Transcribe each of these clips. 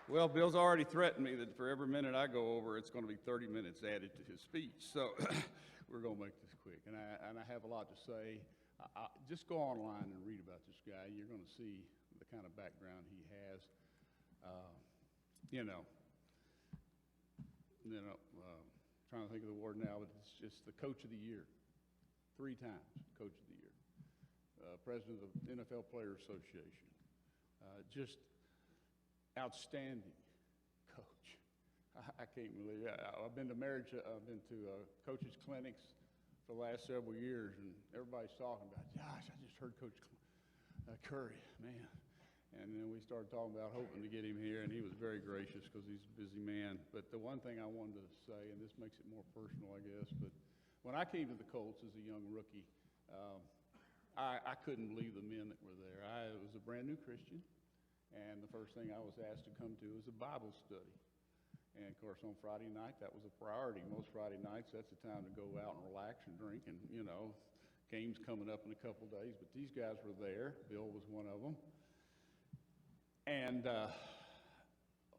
Well, Bill's already threatened me that for every minute I go over, it's going to be 30 minutes added to his speech. So we're going to make this quick. And I have a lot to say. Just go online and read about this guy. You're going to see the kind of background he has. Trying to think of the word now, but it's just the coach of the year. 3 times coach of the year. President of the NFL Players Association. Just outstanding coach. I can't believe it. I've been to coaches clinics for the last several years, and everybody's talking about, gosh, I just heard Coach Curry, man. And then we started talking about hoping to get him here, and he was very gracious because he's a busy man. But the one thing I wanted to say, and this makes it more personal, I guess, but when I came to the Colts as a young rookie, I couldn't believe the men that were there. I was a brand new Christian. And the first thing I was asked to come to was a Bible study. And, of course, on Friday night, that was a priority. Most Friday nights, that's the time to go out and relax and drink. And, games coming up in a couple days. But these guys were there. Bill was one of them. And,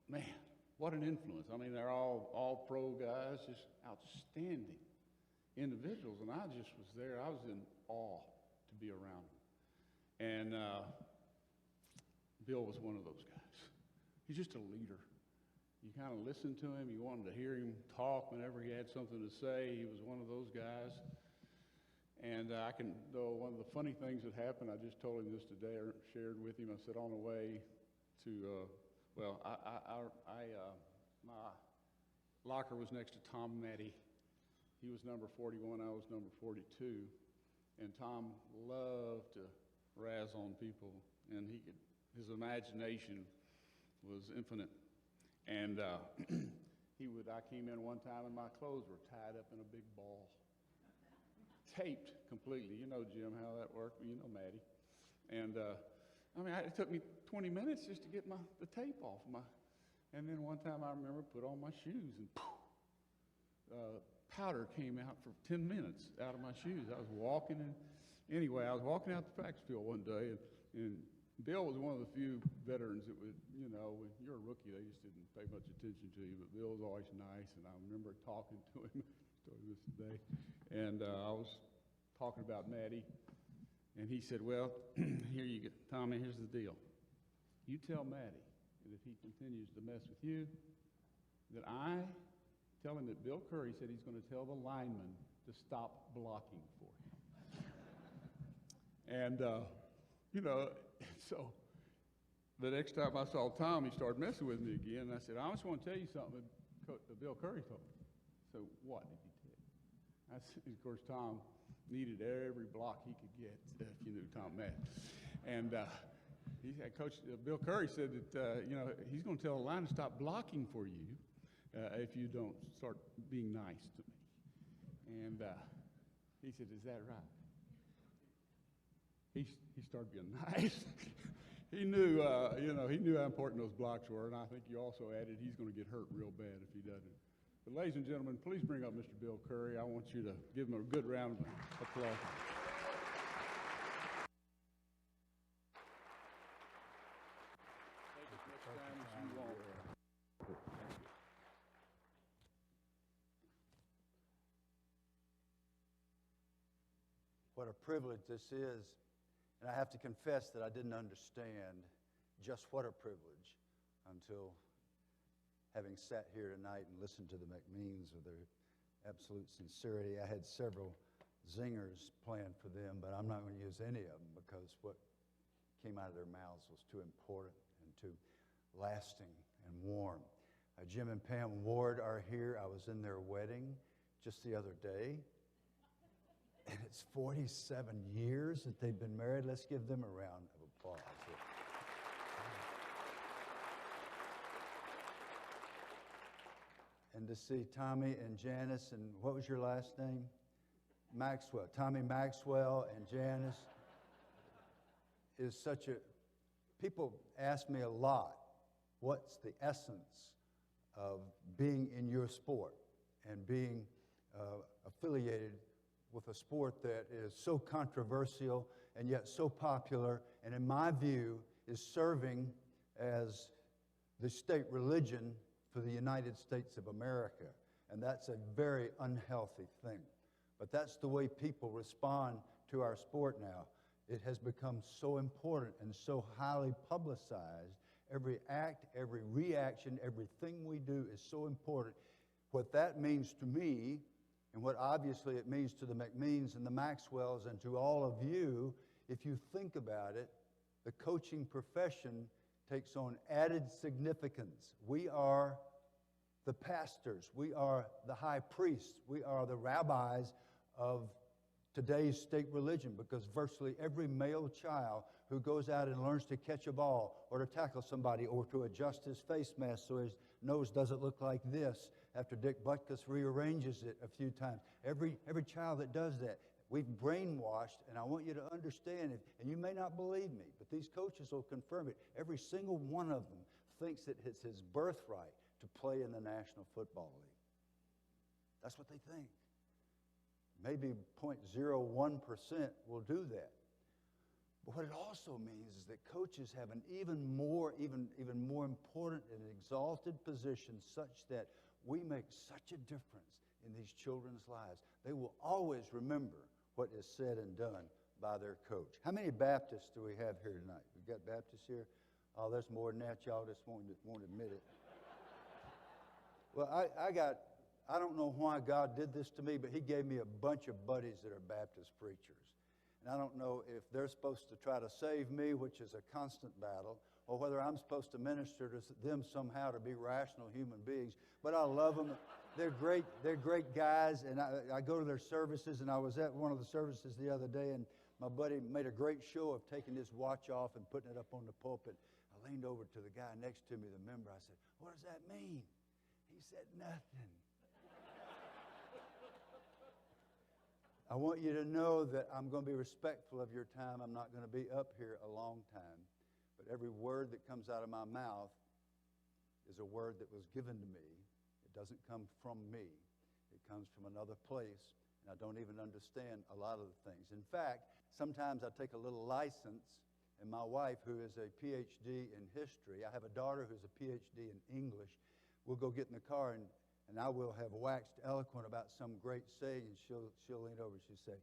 man, what an influence. I mean, they're all pro guys, just outstanding individuals. And I just was there. I was in awe to be around them. And Bill was one of those guys. He's just a leader. You kind of listened to him. You wanted to hear him talk whenever he had something to say. He was one of those guys. And though one of the funny things that happened, I just told him this today, I shared with him. I said on the way to, my locker was next to Tom Matty. He was number 41, I was number 42. And Tom loved to razz on people, and his imagination was infinite. And I came in one time and my clothes were tied up in a big ball. Taped completely. You know, Jim, how that worked. You know, Maddie. And it took me 20 minutes just to get the tape off. And then one time I remember put on my shoes and powder came out for 10 minutes out of my shoes. I was walking I was walking out the practice field one day and Bill was one of the few veterans that would, when you're a rookie, they just didn't pay much attention to you, but Bill was always nice, and I remember talking to him, told him this today, and I was talking about Maddie, and he said, well, here you go, Tommy, here's the deal. You tell Maddie that if he continues to mess with you, that I tell him that Bill Curry said he's going to tell the lineman to stop blocking for him. And, so the next time I saw Tom, he started messing with me again. And I said, I just want to tell you something that Bill Curry told me. So what did he tell you? I said, of course, Tom needed every block he could get, if you knew Tom Matt. And Coach Bill Curry said that, he's going to tell the line to stop blocking for you if you don't start being nice to me. And he said, is that right? He started being nice. He knew, he knew how important those blocks were, and I think you also added he's going to get hurt real bad if he doesn't. But ladies and gentlemen, please bring up Mr. Bill Curry. I want you to give him a good round of applause. Take as much time as you want. What a privilege this is. And I have to confess that I didn't understand just what a privilege until having sat here tonight and listened to the McMeans with their absolute sincerity. I had several zingers planned for them, but I'm not going to use any of them because what came out of their mouths was too important and too lasting and warm. Jim and Pam Ward are here. I was in their wedding just the other day. And it's 47 years that they've been married. Let's give them a round of applause. And to see Tommy and Janice, and what was your last name? Maxwell. Tommy Maxwell and Janice is such a... People ask me a lot, what's the essence of being in your sport and being affiliated with a sport that is so controversial and yet so popular, and in my view is serving as the state religion for the United States of America. And that's a very unhealthy thing. But that's the way people respond to our sport now. It has become so important and so highly publicized. Every act, every reaction, everything we do is so important. What that means to me, and what obviously it means to the McMeans and the Maxwells and to all of you, if you think about it, the coaching profession takes on added significance. We are the pastors. We are the high priests. We are the rabbis of today's state religion, because virtually every male child who goes out and learns to catch a ball or to tackle somebody or to adjust his face mask so his nose doesn't look like this after Dick Butkus rearranges it a few times. Every child that does that, we've brainwashed, and I want you to understand it, and you may not believe me, but these coaches will confirm it. Every single one of them thinks that it's his birthright to play in the National Football League. That's what they think. Maybe 0.01% will do that. But what it also means is that coaches have an even more important and exalted position, such that we make such a difference in these children's lives. They will always remember what is said and done by their coach. How many Baptists do we have here tonight? We got Baptists here? Oh, there's more than that. Y'all just won't admit it. Well, I don't know why God did this to me, but he gave me a bunch of buddies that are Baptist preachers. And I don't know if they're supposed to try to save me, which is a constant battle, or whether I'm supposed to minister to them somehow to be rational human beings. But I love them. They're great guys, and I go to their services, and I was at one of the services the other day, and my buddy made a great show of taking his watch off and putting it up on the pulpit. I leaned over to the guy next to me, the member. I said, "What does that mean?" He said, "Nothing." I want you to know that I'm going to be respectful of your time. I'm not going to be up here a long time. But every word that comes out of my mouth is a word that was given to me. It doesn't come from me. It comes from another place, and I don't even understand a lot of the things. In fact, sometimes I take a little license, and my wife, who is a PhD in history, I have a daughter who's a PhD in English, we'll go get in the car, and I will have waxed eloquent about some great saying, and she'll lean over and she'll say,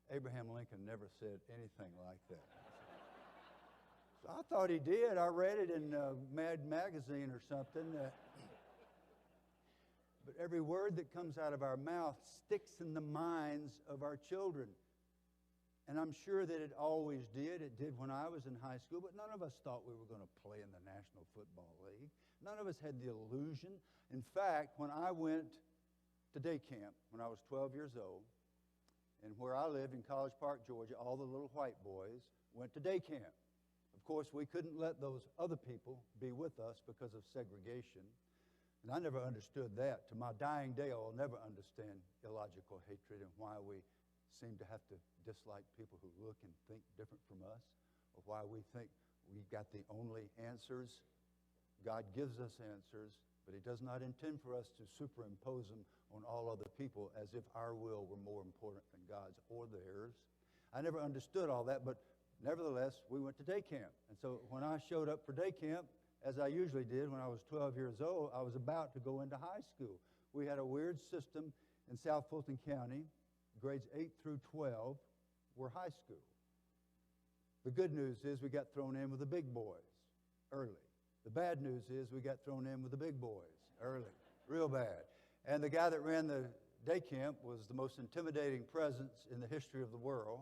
"Abraham Lincoln never said anything like that." So I thought he did. I read it in Mad Magazine or something. But every word that comes out of our mouth sticks in the minds of our children. And I'm sure that it always did. It did when I was in high school, but none of us thought we were going to play in the National Football League. None of us had the illusion. In fact, when I went to day camp when I was 12 years old, and where I lived in College Park, Georgia, all the little white boys went to day camp. Of course, we couldn't let those other people be with us because of segregation. And I never understood that. To my dying day, I'll never understand illogical hatred and why we seem to have to dislike people who look and think different from us, or why we think we've got the only answers. God gives us answers, but he does not intend for us to superimpose them on all other people as if our will were more important than God's or theirs. I never understood all that, but nevertheless, we went to day camp. And so when I showed up for day camp, as I usually did when I was 12 years old, I was about to go into high school. We had a weird system in South Fulton County. Grades 8 through 12 were high school. The good news is we got thrown in with the big boys early. The bad news is we got thrown in with the big boys early, real bad. And the guy that ran the day camp was the most intimidating presence in the history of the world,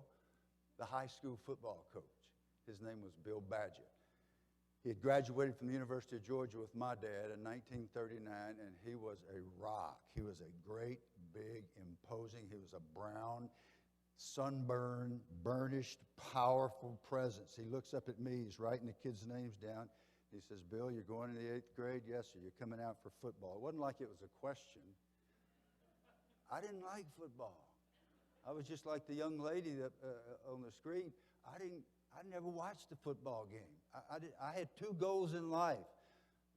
the high school football coach. His name was Bill Badgett. He had graduated from the University of Georgia with my dad in 1939, and he was a rock. He was a great, big, imposing. He was a brown, sunburned, burnished, powerful presence. He looks up at me. He's writing the kids' names down. He says, "Bill, you're going in the 8th grade?" "Yes, sir." "You're coming out for football." It wasn't like it was a question. I didn't like football. I was just like the young lady that, on the screen. I never watched a football game. I had two goals in life.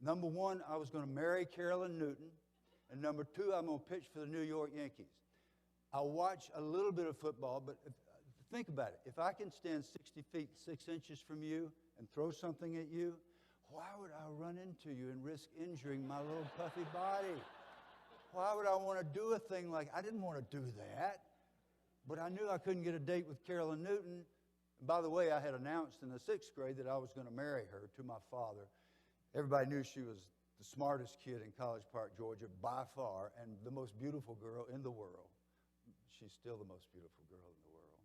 Number one, I was going to marry Carolyn Newton. And number two, I'm going to pitch for the New York Yankees. I watch a little bit of football, but think about it. If I can stand 60 feet 6 inches from you and throw something at you, why would I run into you and risk injuring my little puffy body? Why would I want to do a thing like, I didn't want to do that. But I knew I couldn't get a date with Carolyn Newton. And by the way, I had announced in the 6th grade that I was going to marry her to my father. Everybody knew she was the smartest kid in College Park, Georgia, by far, and the most beautiful girl in the world. She's still the most beautiful girl in the world.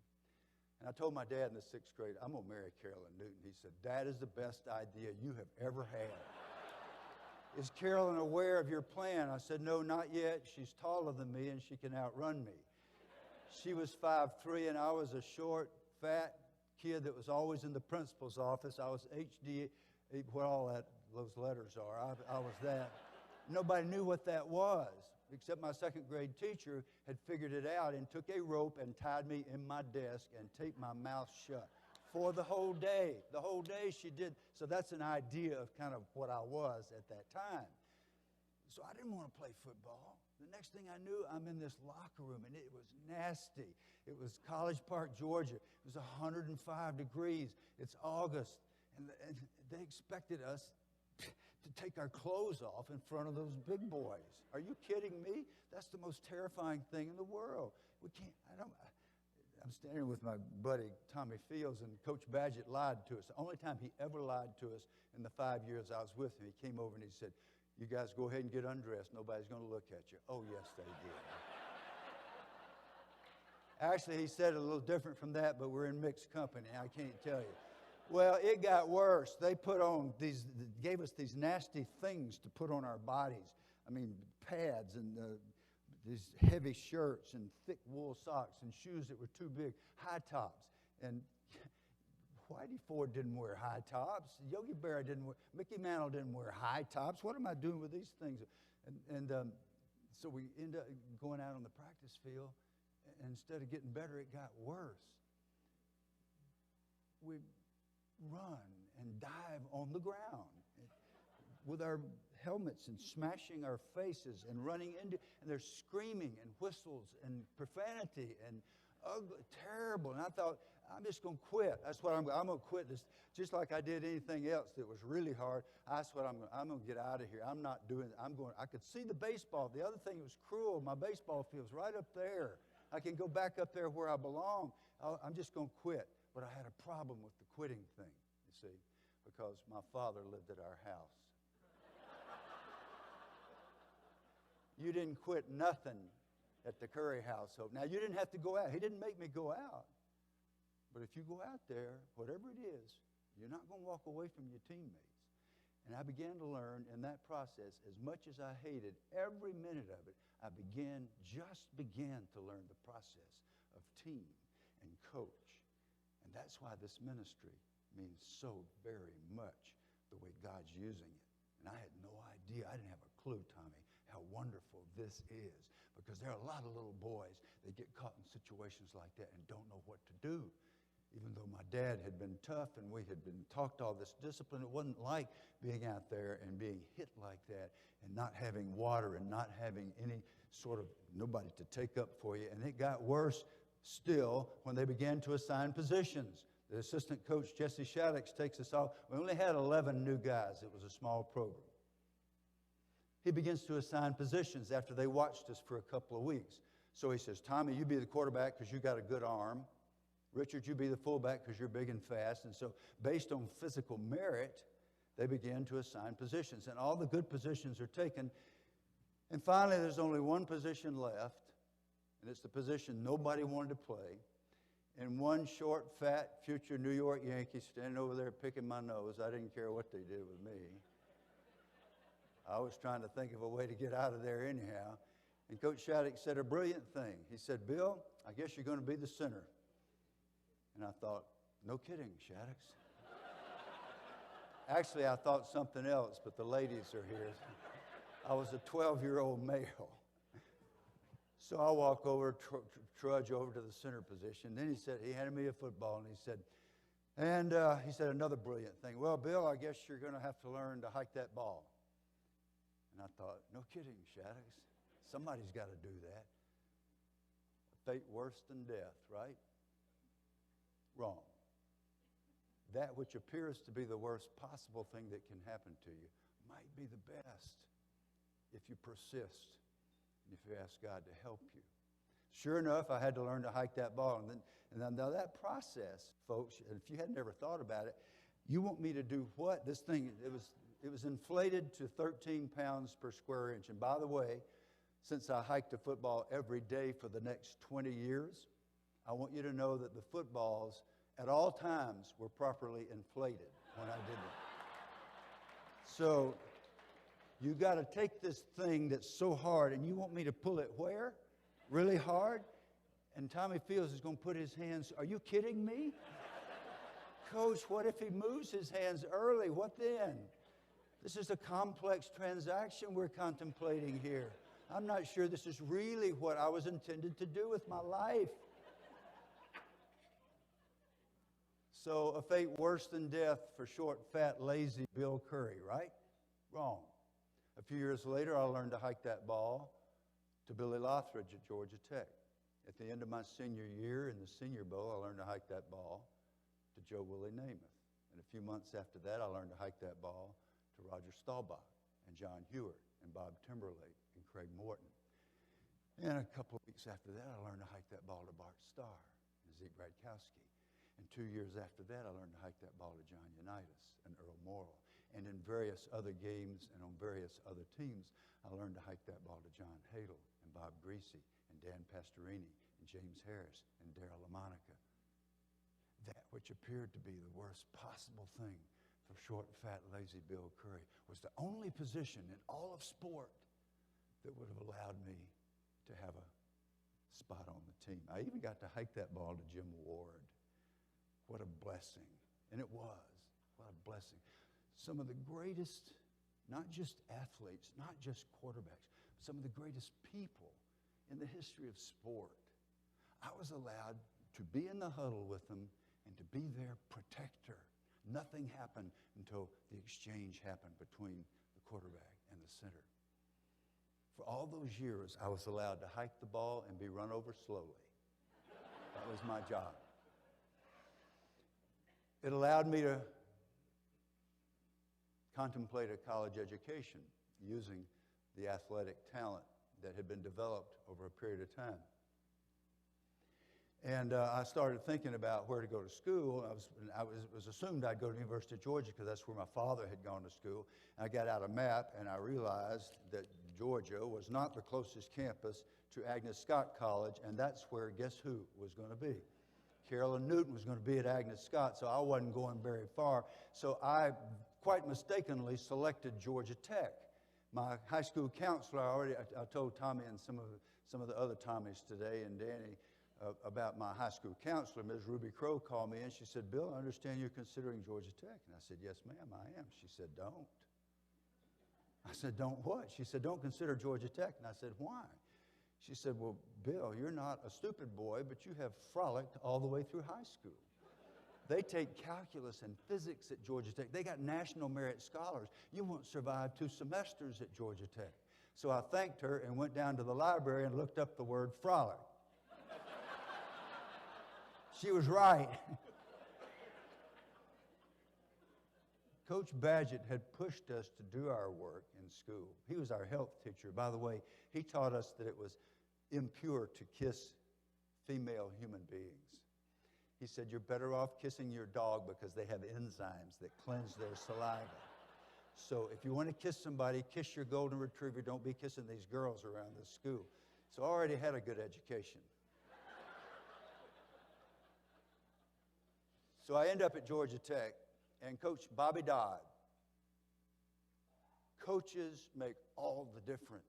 And I told my dad in the 6th grade, I'm going to marry Carolyn Newton. He said, that is the best idea you have ever had. Is Carolyn aware of your plan? I said, no, not yet. She's taller than me, and she can outrun me. She was 5'3", and I was a short, fat kid that was always in the principal's office. I was HD, what all those letters are. I was that. Nobody knew what that was, except my 2nd grade teacher had figured it out and took a rope and tied me in my desk and taped my mouth shut for the whole day. The whole day she did. So that's an idea of kind of what I was at that time. So I didn't want to play football. The next thing I knew, I'm in this locker room, and it was nasty. It was College Park, Georgia. It was 105 degrees. It's August, and they expected us to take our clothes off in front of those big boys. Are you kidding me? That's the most terrifying thing in the world. I'm standing with my buddy Tommy Fields, and Coach Badgett lied to us. The only time he ever lied to us in the 5 years I was with him, he came over and he said, you guys go ahead and get undressed. Nobody's going to look at you. Oh, yes, they did. Actually, he said it a little different from that, but we're in mixed company. I can't tell you. Well, it got worse. They gave us these nasty things to put on our bodies. I mean, pads and these heavy shirts and thick wool socks and shoes that were too big, high tops. And Whitey Ford didn't wear high tops. Yogi Berra didn't wear, Mickey Mantle didn't wear high tops. What am I doing with these things? So we end up going out on the practice field, and instead of getting better, it got worse. We run and dive on the ground with our helmets and smashing our faces and running into, and there's screaming and whistles and profanity and ugly, terrible. And I thought, I'm just going to quit. That's what I'm going to quit this. Just like I did anything else that was really hard, that's what I'm going to get out of here. I'm not doing it. I could see the baseball. The other thing that was cruel, my baseball field's right up there. I can go back up there where I belong. I'm just going to quit. But I had a problem with the quitting thing, you see, because my father lived at our house. You didn't quit nothing at the Curry household. Now, you didn't have to go out. He didn't make me go out. But if you go out there, whatever it is, you're not going to walk away from your teammates. And I began to learn in that process, as much as I hated every minute of it, I just began to learn the process of team and coach. And that's why this ministry means so very much the way God's using it. And I had no idea, I didn't have a clue, Tommy, how wonderful this is. Because there are a lot of little boys that get caught in situations like that and don't know what to do. Even though my dad had been tough and we had been taught all this discipline, it wasn't like being out there and being hit like that and not having water and not having any sort of nobody to take up for you. And it got worse still when they began to assign positions. The assistant coach, Jesse Shaddix, takes us off. We only had 11 new guys. It was a small program. He begins to assign positions after they watched us for a couple of weeks. So he says, Tommy, you be the quarterback because you got a good arm. Richard, you be the fullback because you're big and fast. And so based on physical merit, they began to assign positions. And all the good positions are taken. And finally, there's only one position left. And it's the position nobody wanted to play. And one short, fat, future New York Yankee standing over there picking my nose. I didn't care what they did with me. I was trying to think of a way to get out of there anyhow. And Coach Shaddix said a brilliant thing. He said, Bill, I guess you're going to be the center. And I thought, no kidding, Shaddix. Actually, I thought something else, but the ladies are here. I was a 12-year-old male. So I walk over, trudge over to the center position. Then he handed me a football, and he said another brilliant thing. Well, Bill, I guess you're going to have to learn to hike that ball. And I thought, no kidding, Shaddix. Somebody's got to do that. A fate worse than death, right? Wrong. that which appears to be the worst possible thing that can happen to you might be the best if you persist and if you ask God to help you. Sure enough, I had to learn to hike that ball. And then now that process, folks, if you had never thought about it, you want me to do what? This thing, it was inflated to 13 pounds per square inch. And by the way, since I hiked a football every day for the next 20 years, I want you to know that the footballs at all times were properly inflated when I did it. So you got to take this thing that's so hard, and you want me to pull it where? Really hard? And Tommy Fields is going to put his hands, are you kidding me? Coach, what if he moves his hands early? What then? This is a complex transaction we're contemplating here. I'm not sure this is really what I was intended to do with my life. So a fate worse than death for short, fat, lazy Bill Curry, right? Wrong. A few years later, I learned to hike that ball to Billy Lothridge at Georgia Tech. At the end of my senior year in the Senior Bowl, I learned to hike that ball to Joe Willie Namath. And a few months after that, I learned to hike that ball to Roger Staubach and John Hewitt and Bob Timberlake and Craig Morton. And a couple of weeks after that, I learned to hike that ball to Bart Starr and Zeke Bradkowski. And 2 years after that, I learned to hike that ball to John Unitas and Earl Morrill. And in various other games and on various other teams, I learned to hike that ball to John Hadle and Bob Greasy and Dan Pastorini and James Harris and Darryl LaMonica. That which appeared to be the worst possible thing for short, fat, lazy Bill Curry was the only position in all of sport that would have allowed me to have a spot on the team. I even got to hike that ball to Jim Ward. What a blessing. And it was. What a blessing. Some of the greatest, not just athletes, not just quarterbacks, but some of the greatest people in the history of sport. I was allowed to be in the huddle with them and to be their protector. Nothing happened until the exchange happened between the quarterback and the center. For all those years, I was allowed to hike the ball and be run over slowly. That was my job. It allowed me to contemplate a college education using the athletic talent that had been developed over a period of time. And I started thinking about where to go to school. It was assumed I'd go to the University of Georgia because that's where my father had gone to school. I got out a map and I realized that Georgia was not the closest campus to Agnes Scott College, and that's where, guess who was going to be? Carolyn Newton was going to be at Agnes Scott, so I wasn't going very far. So I quite mistakenly selected Georgia Tech. My high school counselor, I told Tommy and some of the other Tommies today and Danny about my high school counselor. Ms. Ruby Crow called me and she said, Bill, I understand you're considering Georgia Tech. And I said, yes, ma'am, I am. She said, don't. I said, don't what? She said, don't consider Georgia Tech. And I said, why? She said, well, Bill, you're not a stupid boy, but you have frolicked all the way through high school. They take calculus and physics at Georgia Tech. They got national merit scholars. You won't survive 2 semesters at Georgia Tech. So I thanked her and went down to the library and looked up the word frolic. She was right. Coach Badgett had pushed us to do our work in school. He was our health teacher. By the way, he taught us that it was impure to kiss female human beings. He said, you're better off kissing your dog because they have enzymes that cleanse their saliva. So if you want to kiss somebody, kiss your golden retriever. Don't be kissing these girls around the school. So I already had a good education. So I end up at Georgia Tech, and Coach Bobby Dodd. Coaches make all the difference.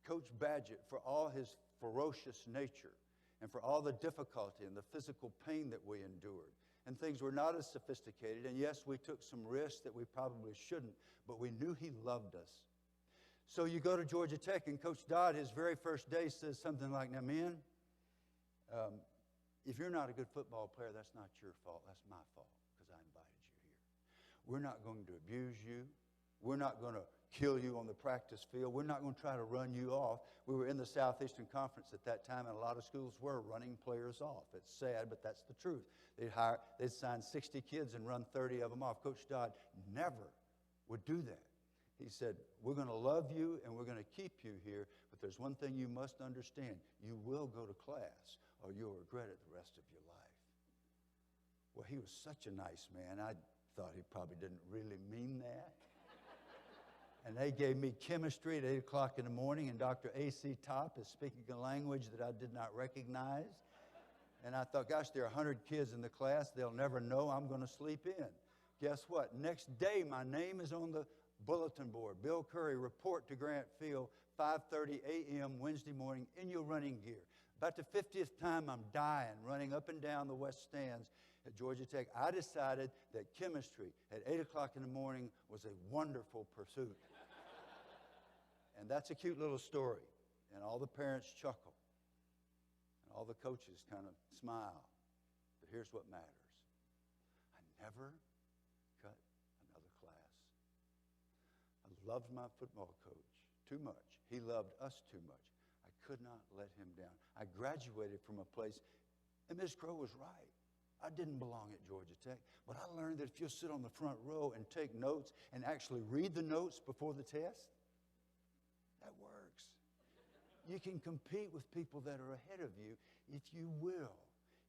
Coach Badgett, for all his ferocious nature and for all the difficulty and the physical pain that we endured, and things were not as sophisticated, and yes, we took some risks that we probably shouldn't, but we knew he loved us. So you go to Georgia Tech, and Coach Dodd, his very first day, says something like, now, men, if you're not a good football player, that's not your fault. That's my fault because I invited you here. We're not going to abuse you. We're not going to kill you on the practice field. We're not going to try to run you off. We were in the Southeastern Conference at that time, and a lot of schools were running players off. It's sad, but that's the truth. They'd sign 60 kids and run 30 of them off. Coach Dodd never would do that. He said, we're going to love you and we're going to keep you here, but there's one thing you must understand. You will go to class or you'll regret it the rest of your life. Well, he was such a nice man. I thought he probably didn't really mean that. And they gave me chemistry at 8 o'clock in the morning, and Dr. A.C. Top is speaking a language that I did not recognize. And I thought, gosh, there are 100 kids in the class. They'll never know I'm going to sleep in. Guess what? Next day, my name is on the bulletin board. Bill Curry, report to Grant Field, 5:30 a.m. Wednesday morning in your running gear. About the 50th time I'm dying, running up and down the west stands at Georgia Tech. I decided that chemistry at 8 o'clock in the morning was a wonderful pursuit. And that's a cute little story. And all the parents chuckle. And all the coaches kind of smile. But here's what matters. I never cut another class. I loved my football coach too much. He loved us too much. I could not let him down. I graduated from a place, and Ms. Crow was right. I didn't belong at Georgia Tech, but I learned that if you'll sit on the front row and take notes and actually read the notes before the test, that works. You can compete with people that are ahead of you if you will,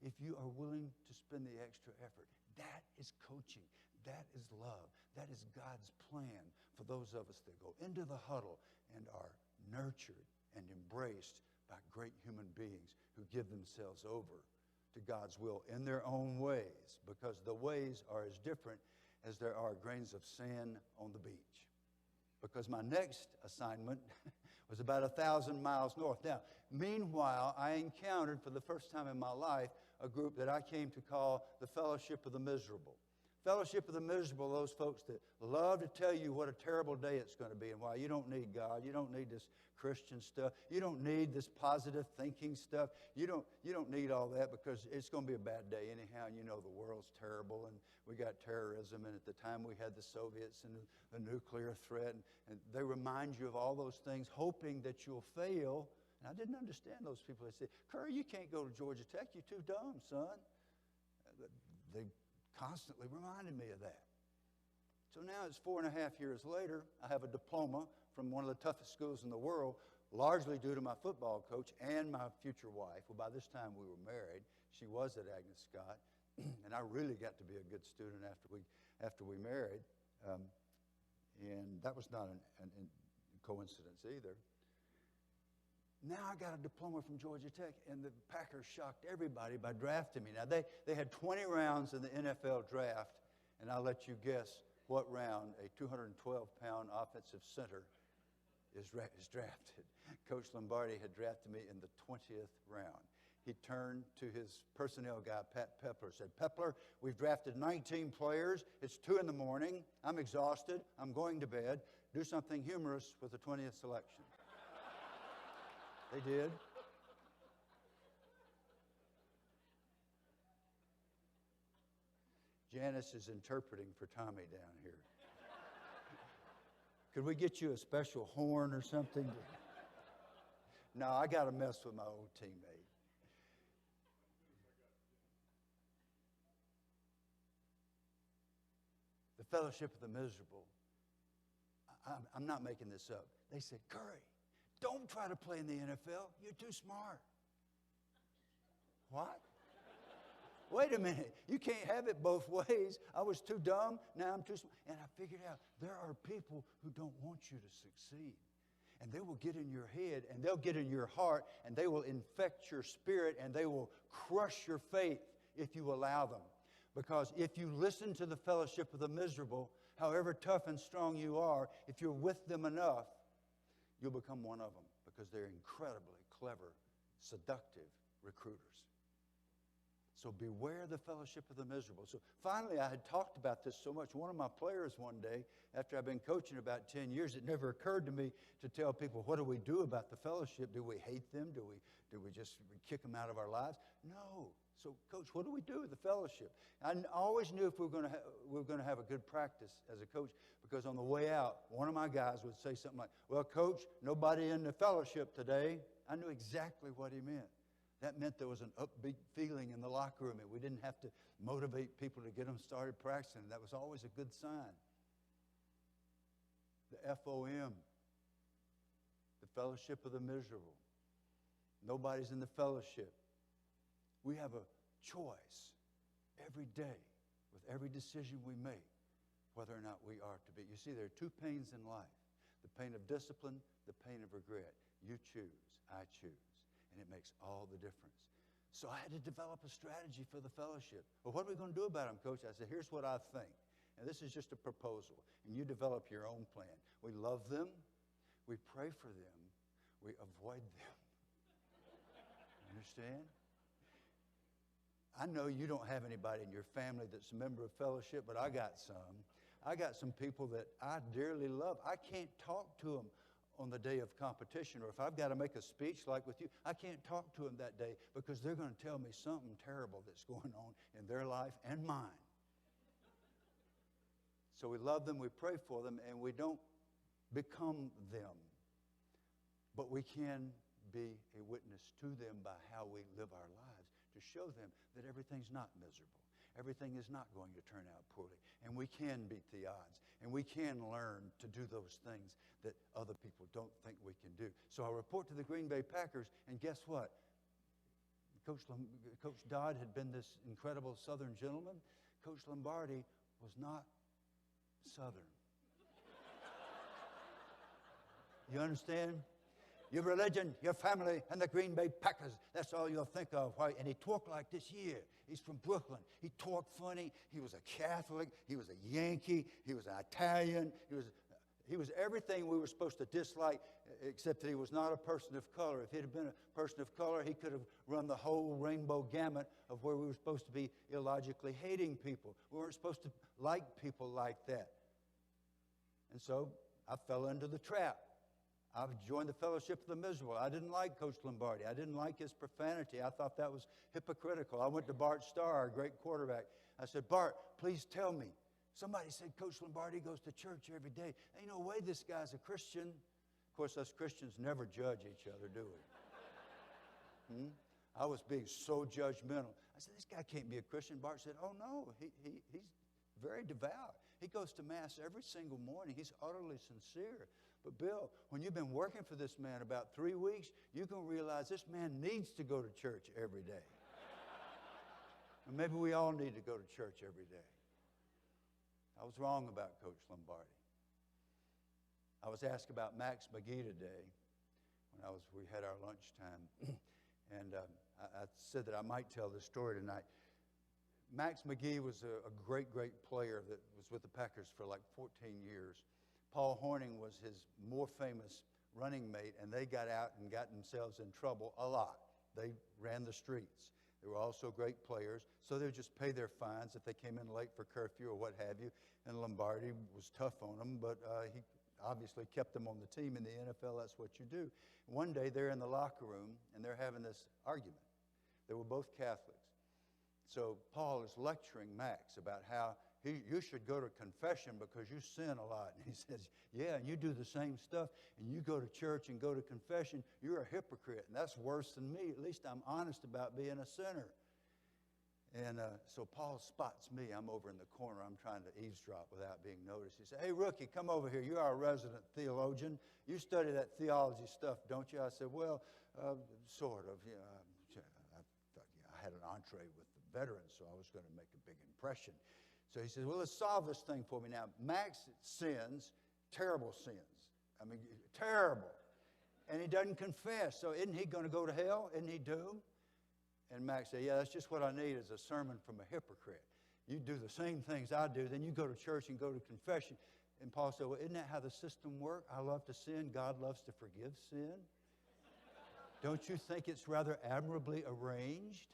if you are willing to spend the extra effort. That is coaching. That is love. That is God's plan for those of us that go into the huddle and are nurtured and embraced by great human beings who give themselves over to God's will in their own ways, because the ways are as different as there are grains of sand on the beach. Because my next assignment was about 1,000 miles north. Now, meanwhile, I encountered for the first time in my life a group that I came to call the Fellowship of the Miserable. Fellowship of the Miserable, those folks that love to tell you what a terrible day it's going to be and why you don't need God. You don't need this Christian stuff. You don't need this positive thinking stuff. You don't need all that because it's going to be a bad day anyhow. And you know the world's terrible and we got terrorism. And at the time we had the Soviets and the nuclear threat. And they remind you of all those things, hoping that you'll fail. And I didn't understand those people. They said, Curry, you can't go to Georgia Tech. You're too dumb, son. They constantly reminded me of that. So now it's 4.5 years later. I have a diploma from one of the toughest schools in the world, largely due to my football coach and my future wife. Well, by this time we were married. She was at Agnes Scott, and I really got to be a good student after we married. And that was not a coincidence either. Now I got a diploma from Georgia Tech, and the Packers shocked everybody by drafting me. Now, they had 20 rounds in the NFL draft, and I'll let you guess what round a 212-pound offensive center is drafted. Coach Lombardi had drafted me in the 20th round. He turned to his personnel guy, Pat Pepler, said, Pepler, we've drafted 19 players. It's 2 in the morning. I'm exhausted. I'm going to bed. Do something humorous with the 20th selection. They did. Janice is interpreting for Tommy down here. Could we get you a special horn or something? No, I got to mess with my old teammate. The Fellowship of the Miserable. I'm not making this up. They said, Curry, don't try to play in the NFL. You're too smart. What? Wait a minute. You can't have it both ways. I was too dumb. Now I'm too smart. And I figured out there are people who don't want you to succeed. And they will get in your head and they'll get in your heart and they will infect your spirit and they will crush your faith if you allow them. Because if you listen to the Fellowship of the Miserable, however tough and strong you are, if you're with them enough, you'll become one of them because they're incredibly clever, seductive recruiters. So beware the Fellowship of the Miserable. So finally, I had talked about this so much. One of my players one day, after I've been coaching about 10 years, it never occurred to me to tell people, what do we do about the fellowship? Do we hate them? Do we just kick them out of our lives? No. So, Coach, what do we do with the fellowship? I always knew if we were going to have a good practice as a coach, because on the way out, one of my guys would say something like, well, Coach, nobody in the fellowship today. I knew exactly what he meant. That meant there was an upbeat feeling in the locker room, and we didn't have to motivate people to get them started practicing. That was always a good sign. The FOM, the fellowship of the miserable. Nobody's in the fellowship. We have a choice every day with every decision we make whether or not we are to be. You see, there are two pains in life, the pain of discipline, the pain of regret. You choose, I choose, and it makes all the difference. So I had to develop a strategy for the fellowship. Well, what are we going to do about them, Coach? I said, here's what I think. And this is just a proposal, and you develop your own plan. We love them, we pray for them, we avoid them. Understand? I know you don't have anybody in your family that's a member of fellowship, but I got some. I got some people that I dearly love. I can't talk to them on the day of competition, or if I've got to make a speech like with you, I can't talk to them that day because they're going to tell me something terrible that's going on in their life and mine. So we love them, we pray for them, and we don't become them. But we can be a witness to them by how we live our lives to show them that everything's not miserable. Everything is not going to turn out poorly. And we can beat the odds. And we can learn to do those things that other people don't think we can do. So I report to the Green Bay Packers, and guess what? Coach Dodd had been this incredible Southern gentleman. Coach Lombardi was not Southern. You understand? Your religion, your family, and the Green Bay Packers. That's all you'll think of. Why? And he talked like this here. He's from Brooklyn. He talked funny. He was a Catholic. He was a Yankee. He was an Italian. He was everything we were supposed to dislike, except that he was not a person of color. If he had been a person of color, he could have run the whole rainbow gamut of where we were supposed to be illogically hating people. We weren't supposed to like people like that. And so I fell into the trap. I joined the fellowship of the miserable. I didn't like Coach Lombardi. I didn't like his profanity. I thought that was hypocritical. I went to Bart Starr, our great quarterback. I said, Bart, please tell me. Somebody said Coach Lombardi goes to church every day. Ain't no way this guy's a Christian. Of course, us Christians never judge each other, do we? I was being so judgmental. I said, this guy can't be a Christian. Bart said, oh, no, he's very devout. He goes to Mass every single morning. He's utterly sincere. But Bill, when you've been working for this man about 3 weeks, you're going to realize this man needs to go to church every day. And maybe we all need to go to church every day. I was wrong about Coach Lombardi. I was asked about Max McGee today when we had our lunchtime. And I said that I might tell this story tonight. Max McGee was a great, great player that was with the Packers for like 14 years. Paul Hornung was his more famous running mate, and they got out and got themselves in trouble a lot. They ran the streets. They were also great players, so they would just pay their fines if they came in late for curfew or what have you. And Lombardi was tough on them, but he obviously kept them on the team. In the NFL, that's what you do. One day, they're in the locker room, and they're having this argument. They were both Catholics. So Paul is lecturing Max about how you should go to confession because you sin a lot. And he says, yeah, and you do the same stuff, and you go to church and go to confession, you're a hypocrite, and that's worse than me. At least I'm honest about being a sinner. And so Paul spots me. I'm over in the corner. I'm trying to eavesdrop without being noticed. He said, hey, rookie, come over here. You're our resident theologian. You study that theology stuff, don't you? I said, well, sort of. Yeah, I had an entree with the veterans, so I was going to make a big impression. So he says, well, let's solve this thing for me now. Max sins, terrible sins. I mean, terrible. And he doesn't confess. So isn't he going to go to hell? Isn't he doomed? And Max said, yeah, that's just what I need is a sermon from a hypocrite. You do the same things I do, then you go to church and go to confession. And Paul said, well, isn't that how the system works? I love to sin. God loves to forgive sin. Don't you think it's rather admirably arranged?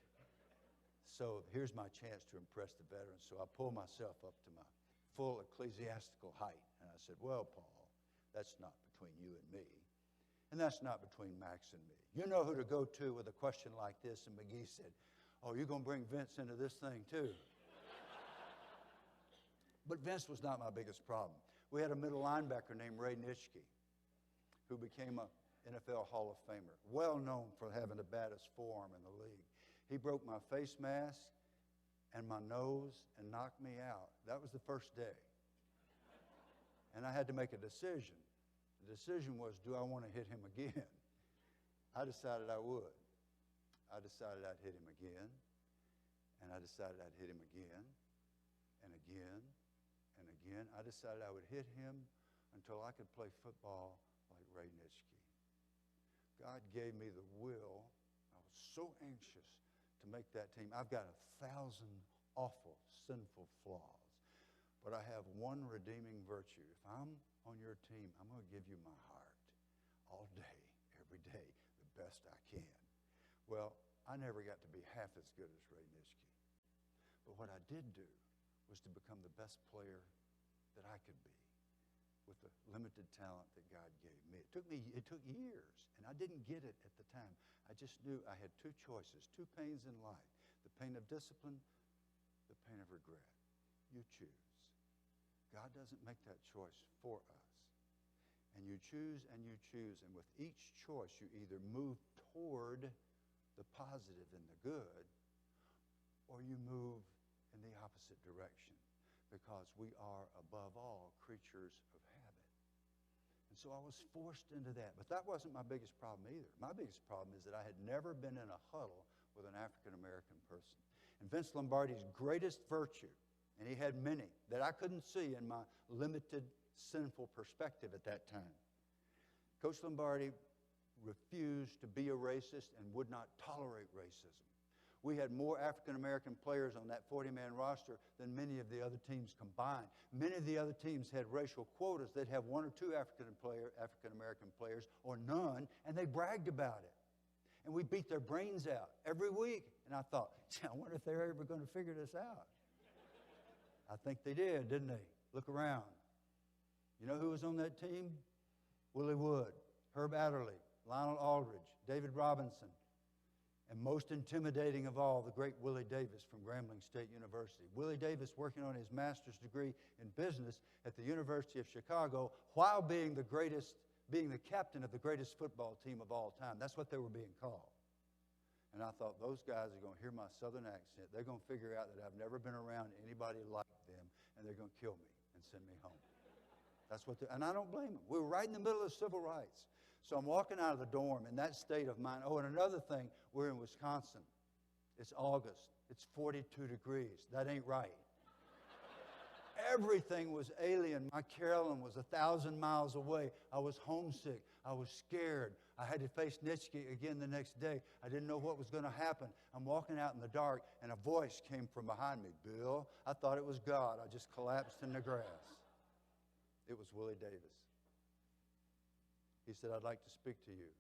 So here's my chance to impress the veterans. So I pull myself up to my full ecclesiastical height. And I said, well, Paul, that's not between you and me. And that's not between Max and me. You know who to go to with a question like this? And McGee said, oh, you're going to bring Vince into this thing too. But Vince was not my biggest problem. We had a middle linebacker named Ray Nitschke, who became an NFL Hall of Famer, well known for having the baddest forearm in the league. He broke my face mask and my nose and knocked me out. That was the first day. And I had to make a decision. The decision was, do I want to hit him again? I decided I would. I decided I'd hit him again, and I decided I'd hit him again, and again, and again. I decided I would hit him until I could play football like Ray Nitschke. God gave me the will. I was so anxious to make that team. I've got 1,000 awful, sinful flaws, but I have one redeeming virtue. If I'm on your team, I'm going to give you my heart all day, every day, the best I can. Well, I never got to be half as good as Ray Nitschke. But what I did do was to become the best player that I could be with the limited talent that God gave me. It took years, and I didn't get it at the time. I just knew I had two choices, two pains in life, the pain of discipline, the pain of regret. You choose. God doesn't make that choice for us. And you choose and you choose, and with each choice you either move toward the positive and the good, or you move in the opposite direction, because we are, above all, creatures of habit. And so I was forced into that. But that wasn't my biggest problem either. My biggest problem is that I had never been in a huddle with an African-American person. And Vince Lombardi's greatest virtue, and he had many that I couldn't see in my limited, sinful perspective at that time. Coach Lombardi refused to be a racist and would not tolerate racism. We had more African-American players on that 40-man roster than many of the other teams combined. Many of the other teams had racial quotas. They'd have one or two African-American players or none, and they bragged about it. And we beat their brains out every week. And I thought, I wonder if they're ever going to figure this out. I think they did, didn't they? Look around. You know who was on that team? Willie Wood, Herb Adderley, Lionel Aldridge, David Robinson, and most intimidating of all, the great Willie Davis from Grambling State University. Willie Davis working on his master's degree in business at the University of Chicago while being the captain of the greatest football team of all time. That's what they were being called. And I thought, those guys are going to hear my southern accent. They're going to figure out that I've never been around anybody like them, and they're going to kill me and send me home. That's what and I don't blame them. We were right in the middle of civil rights. So I'm walking out of the dorm in that state of mind. Oh, and another thing, we're in Wisconsin. It's August. It's 42 degrees. That ain't right. Everything was alien. My Carolyn was 1,000 miles away. I was homesick. I was scared. I had to face Nitschke again the next day. I didn't know what was going to happen. I'm walking out in the dark, and a voice came from behind me. Bill, I thought it was God. I just collapsed in the grass. It was Willie Davis. He said, I'd like to speak to you.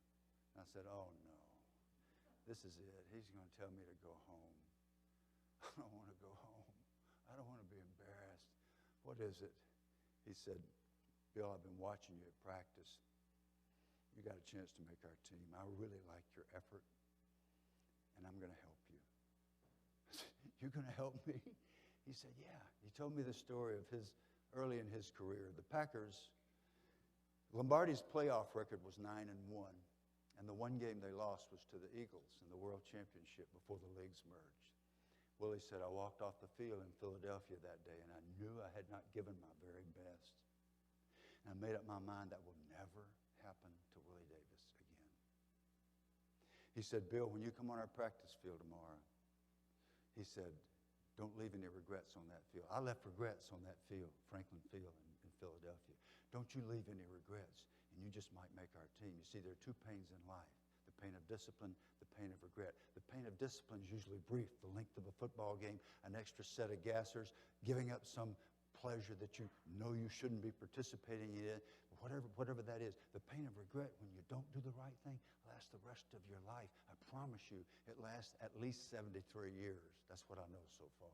And I said, oh, no. This is it. He's going to tell me to go home. I don't want to go home. I don't want to be embarrassed. What is it? He said, Bill, I've been watching you at practice. You got a chance to make our team. I really like your effort, and I'm going to help you. I said, you're going to help me? He said, yeah. He told me the story of his early in his career. The Packers, Lombardi's playoff record was 9-1, and the one game they lost was to the Eagles in the World Championship before the leagues merged. Willie said, I walked off the field in Philadelphia that day, and I knew I had not given my very best. And I made up my mind that will never happen to Willie Davis again. He said, Bill, when you come on our practice field tomorrow, he said, don't leave any regrets on that field. I left regrets on that field, Franklin Field in Philadelphia. Don't you leave any regrets, and you just might make our team. You see, there are two pains in life, the pain of discipline, the pain of regret. The pain of discipline is usually brief, the length of a football game, an extra set of gassers, giving up some pleasure that you know you shouldn't be participating in, whatever that is. The pain of regret, when you don't do the right thing, lasts the rest of your life. I promise you, it lasts at least 73 years. That's what I know so far.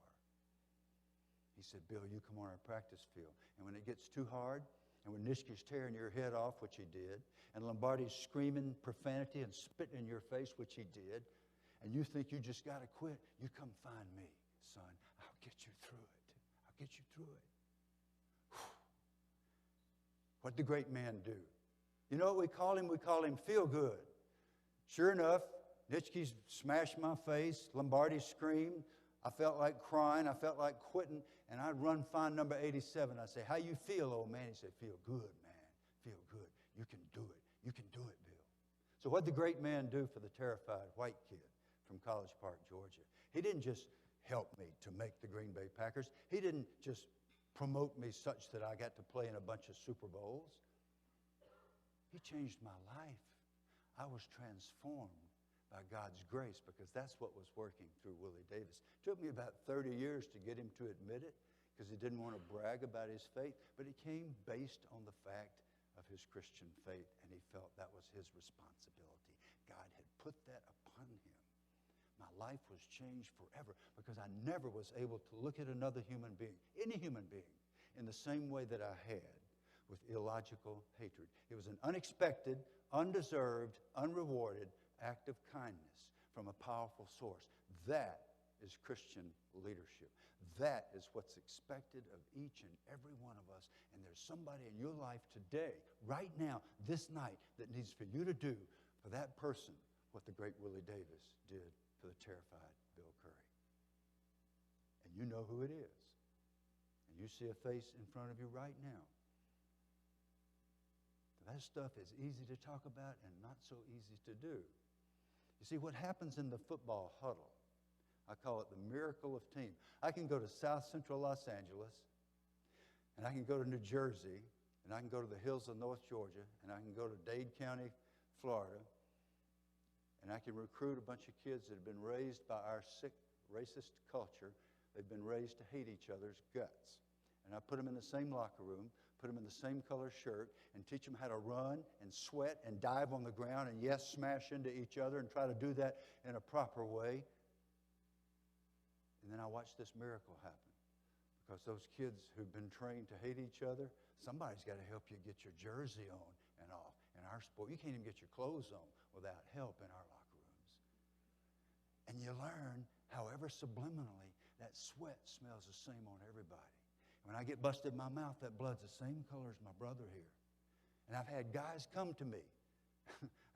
He said, Bill, you come on our practice field, and when it gets too hard, and when Nitschke's tearing your head off, which he did, and Lombardi's screaming profanity and spitting in your face, which he did, and you think you just got to quit, you come find me, son. I'll get you through it. I'll get you through it. What did the great man do? You know what we call him? We call him Feel Good. Sure enough, Nitschke smashed my face. Lombardi screamed. I felt like crying. I felt like quitting. And I'd run find number 87. I'd say, how you feel, old man? He said, feel good, man. Feel good. You can do it. You can do it, Bill. So what did the great man do for the terrified white kid from College Park, Georgia? He didn't just help me to make the Green Bay Packers. He didn't just promote me such that I got to play in a bunch of Super Bowls. He changed my life. I was transformed by God's grace because that's what was working through Willie Davis. It took me about 30 years to get him to admit it because he didn't want to brag about his faith, but it came based on the fact of his Christian faith, and he felt that was his responsibility. God had put that upon him. My life was changed forever because I never was able to look at another human being, any human being, in the same way that I had with illogical hatred. It was an unexpected, undeserved, unrewarded act of kindness from a powerful source. That is Christian leadership. That is what's expected of each and every one of us. And there's somebody in your life today, right now, this night, that needs for you to do for that person what the great Willie Davis did for the terrified Bill Curry. And you know who it is. And you see a face in front of you right now. That stuff is easy to talk about and not so easy to do. You see, what happens in the football huddle, I call it the miracle of team. I can go to South Central Los Angeles, and I can go to New Jersey, and I can go to the hills of North Georgia, and I can go to Dade County, Florida, and I can recruit a bunch of kids that have been raised by our sick, racist culture. They've been raised to hate each other's guts. And I put them in the same locker room, put them in the same color shirt, and teach them how to run and sweat and dive on the ground and, yes, smash into each other and try to do that in a proper way. And then I watch this miracle happen. Because those kids who've been trained to hate each other, somebody's got to help you get your jersey on and off. In our sport, you can't even get your clothes on without help in our locker rooms. And you learn, however subliminally, that sweat smells the same on everybody. When I get busted in my mouth, that blood's the same color as my brother here. And I've had guys come to me,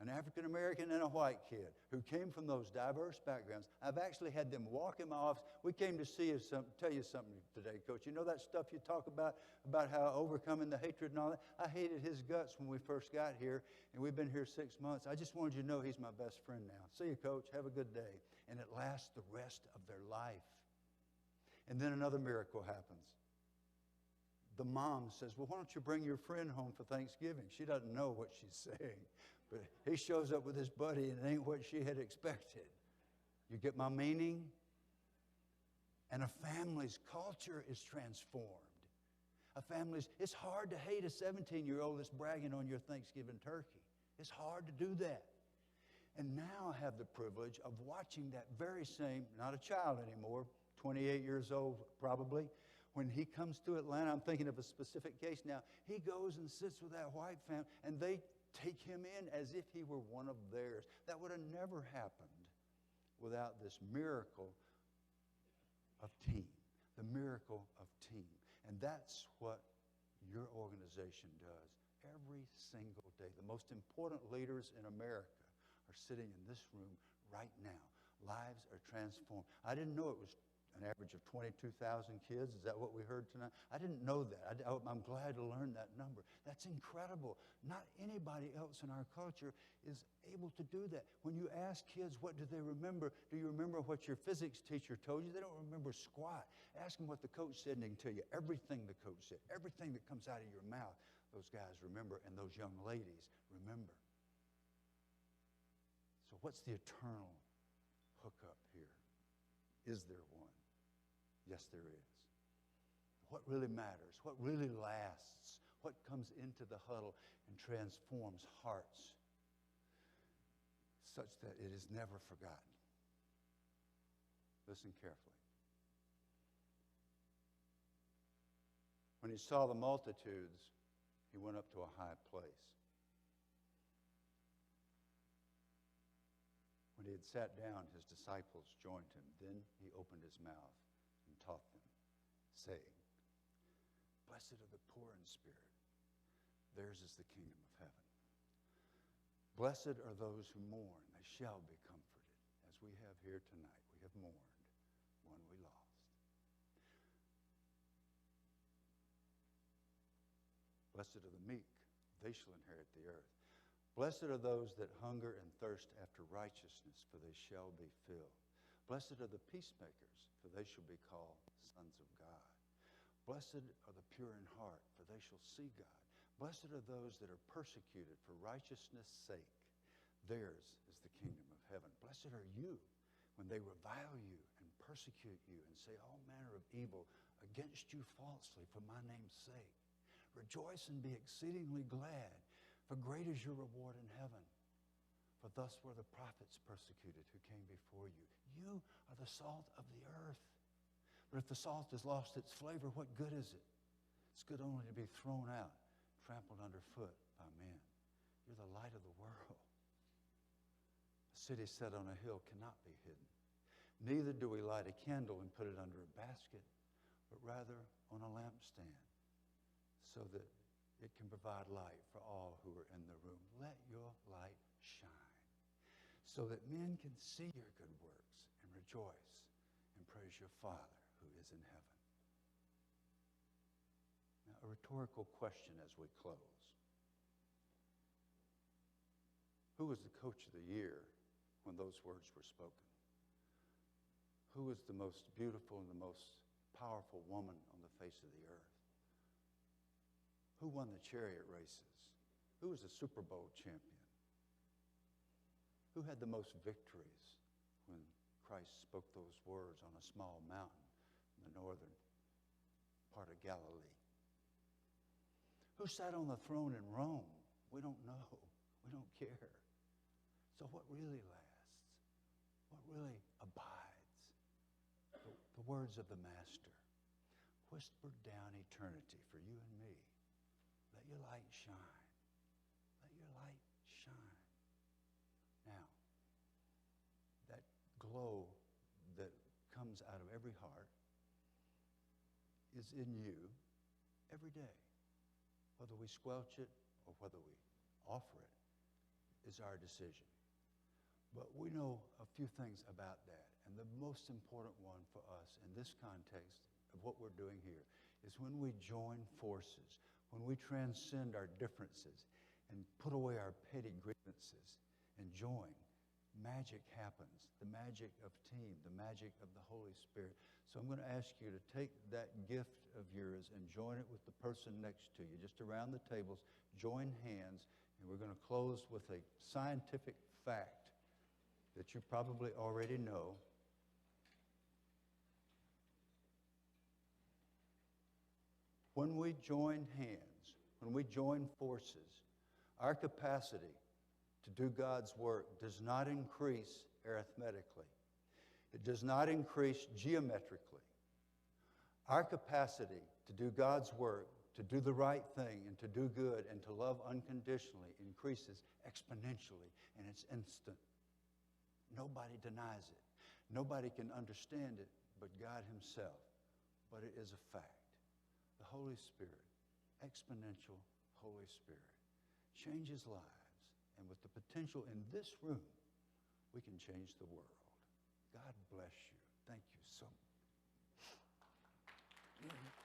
an African-American and a white kid, who came from those diverse backgrounds. I've actually had them walk in my office. We came to see you tell you something today, Coach. You know that stuff you talk about how overcoming the hatred and all that? I hated his guts when we first got here, and we've been here 6 months. I just wanted you to know he's my best friend now. See you, Coach. Have a good day. And it lasts the rest of their life. And then another miracle happens. The mom says, well, why don't you bring your friend home for Thanksgiving? She doesn't know what she's saying. But he shows up with his buddy, and it ain't what she had expected. You get my meaning? And a family's culture is transformed. It's hard to hate a 17-year-old that's bragging on your Thanksgiving turkey. It's hard to do that. And now I have the privilege of watching that very same, not a child anymore, 28 years old probably. When he comes to Atlanta, I'm thinking of a specific case now. He goes and sits with that white family, and they take him in as if he were one of theirs. That would have never happened without this miracle of team, the miracle of team. And that's what your organization does every single day. The most important leaders in America are sitting in this room right now. Lives are transformed. I didn't know it was an average of 22,000 kids. Is that what we heard tonight? I didn't know that. I'm glad to learn that number. That's incredible. Not anybody else in our culture is able to do that. When you ask kids, what do they remember? Do you remember what your physics teacher told you? They don't remember squat. Ask them what the coach said, and they can tell you everything the coach said. Everything that comes out of your mouth, those guys remember, and those young ladies remember. So what's the eternal hookup here? Is there one? Yes, there is. What really matters, what really lasts, what comes into the huddle and transforms hearts such that it is never forgotten. Listen carefully. When he saw the multitudes, he went up to a high place. When he had sat down, his disciples joined him. Then he opened his mouth and taught them, saying, Blessed are the poor in spirit. Theirs is the kingdom of heaven. Blessed are those who mourn. They shall be comforted. As we have here tonight, we have mourned one we lost. Blessed are the meek. They shall inherit the earth. Blessed are those that hunger and thirst after righteousness, for they shall be filled. Blessed are the peacemakers, for they shall be called sons of God. Blessed are the pure in heart, for they shall see God. Blessed are those that are persecuted for righteousness' sake. Theirs is the kingdom of heaven. Blessed are you when they revile you and persecute you and say all manner of evil against you falsely for my name's sake. Rejoice and be exceedingly glad, for great is your reward in heaven. For thus were the prophets persecuted who came before you. You are the salt of the earth. But if the salt has lost its flavor, what good is it? It's good only to be thrown out, trampled underfoot by men. You're the light of the world. A city set on a hill cannot be hidden. Neither do we light a candle and put it under a basket, but rather on a lampstand, so that it can provide light for all who are in the room. Let your light shine, so that men can see your good works and rejoice and praise your Father who is in heaven. Now, a rhetorical question as we close. Who was the coach of the year when those words were spoken? Who was the most beautiful and the most powerful woman on the face of the earth? Who won the chariot races? Who was the Super Bowl champion? Who had the most victories when Christ spoke those words on a small mountain in the northern part of Galilee? Who sat on the throne in Rome? We don't know. We don't care. So what really lasts? What really abides? The words of the Master, whispered down eternity for you and me. Let your light shine. Let your light shine. Now, that glow that comes out of every heart is in you every day. Whether we squelch it or whether we offer it is our decision. But we know a few things about that. And the most important one for us in this context of what we're doing here is when we join forces, when we transcend our differences and put away our petty grievances and join, magic happens. The magic of team, the magic of the Holy Spirit. So I'm going to ask you to take that gift of yours and join it with the person next to you, just around the tables. Join hands, and we're going to close with a scientific fact that you probably already know. When we join hands, when we join forces, our capacity to do God's work does not increase arithmetically. It does not increase geometrically. Our capacity to do God's work, to do the right thing, and to do good, and to love unconditionally increases exponentially, and it's instant. Nobody denies it. Nobody can understand it but God Himself. But it is a fact. The Holy Spirit, exponential Holy Spirit, changes lives. And with the potential in this room, we can change the world. God bless you. Thank you so much.